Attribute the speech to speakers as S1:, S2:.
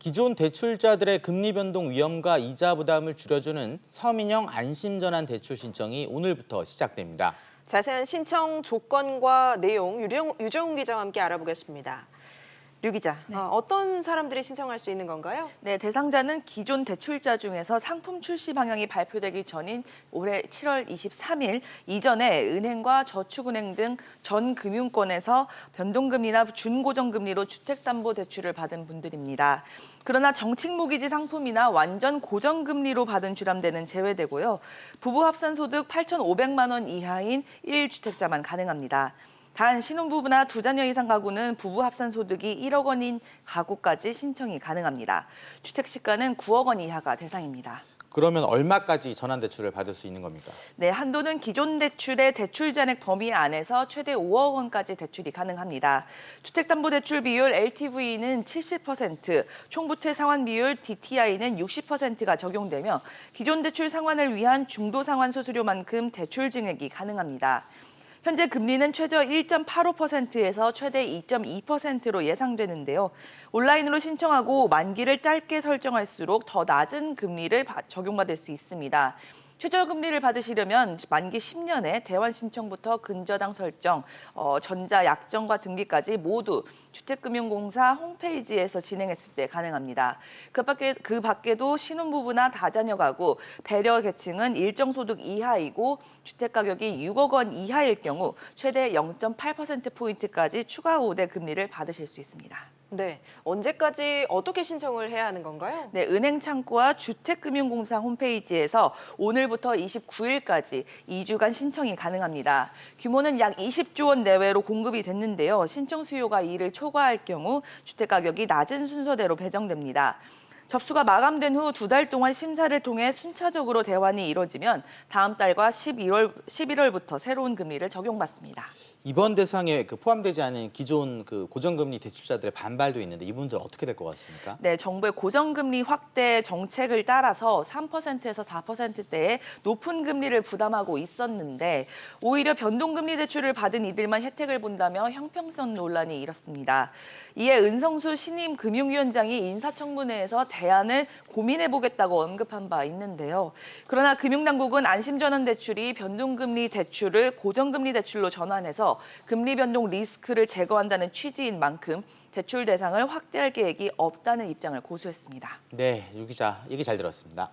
S1: 기존 대출자들의 금리 변동 위험과 이자 부담을 줄여주는 서민형 안심전환 대출 신청이 오늘부터 시작됩니다.
S2: 자세한 신청 조건과 내용 유정훈 기자와 함께 알아보겠습니다. 류 기자, 어떤 사람들이 신청할 수 있는 건가요?
S3: 네, 대상자는 기존 대출자 중에서 상품 출시 방향이 발표되기 전인 올해 7월 23일 이전에 은행과 저축은행 등 전 금융권에서 변동금리나 준고정금리로 주택담보대출을 받은 분들입니다. 그러나 정책모기지 상품이나 완전 고정금리로 받은 주담대는 제외되고요. 부부 합산소득 8,500만 원 이하인 1주택자만 가능합니다. 단 신혼부부나 두 자녀 이상 가구는 부부 합산 소득이 1억 원인 가구까지 신청이 가능합니다. 주택 시가는 9억 원 이하가 대상입니다.
S1: 그러면 얼마까지 전환대출을 받을 수 있는 겁니까?
S3: 네, 한도는 기존 대출의 대출 잔액 범위 안에서 최대 5억 원까지 대출이 가능합니다. 주택담보대출 비율 LTV는 70%, 총부채 상환 비율 DTI는 60%가 적용되며 기존 대출 상환을 위한 중도 상환 수수료만큼 대출 증액이 가능합니다. 현재 금리는 최저 1.85%에서 최대 2.2%로 예상되는데요. 온라인으로 신청하고 만기를 짧게 설정할수록 더 낮은 금리를 적용받을 수 있습니다. 최저 금리를 받으시려면 만기 10년에 대환 신청부터 근저당 설정, 전자 약정과 등기까지 모두 주택금융공사 홈페이지에서 진행했을 때 가능합니다. 그 밖에도 신혼부부나 다자녀 가구, 배려 계층은 일정 소득 이하이고 주택 가격이 6억 원 이하일 경우 최대 0.8%포인트까지 추가 우대 금리를 받으실 수 있습니다.
S2: 네, 언제까지 어떻게 신청을 해야 하는 건가요?
S3: 네, 은행 창구와 주택금융공사 홈페이지에서 오늘부터 29일까지 2주간 신청이 가능합니다. 규모는 약 20조 원 내외로 공급이 됐는데요. 신청 수요가 이를 초과할 경우 주택 가격이 낮은 순서대로 배정됩니다. 접수가 마감된 후 2달 동안 심사를 통해 순차적으로 대환이 이뤄지면 다음 달과 11월부터 새로운 금리를 적용받습니다.
S1: 이번 대상에 포함되지 않은 기존 고정금리 대출자들의 반발도 있는데 이분들 어떻게 될 것 같습니까?
S3: 네, 정부의 고정금리 확대 정책을 따라서 3%에서 4%대의 높은 금리를 부담하고 있었는데 오히려 변동금리 대출을 받은 이들만 혜택을 본다며 형평성 논란이 일었습니다. 이에 은성수 신임 금융위원장이 인사청문회에서 대안을 고민해보겠다고 언급한 바 있는데요. 그러나 금융당국은 안심전환 대출이 변동금리 대출을 고정금리 대출로 전환해서 금리 변동 리스크를 제거한다는 취지인 만큼 대출 대상을 확대할 계획이 없다는 입장을 고수했습니다.
S1: 네, 유 기자, 얘기 잘 들었습니다.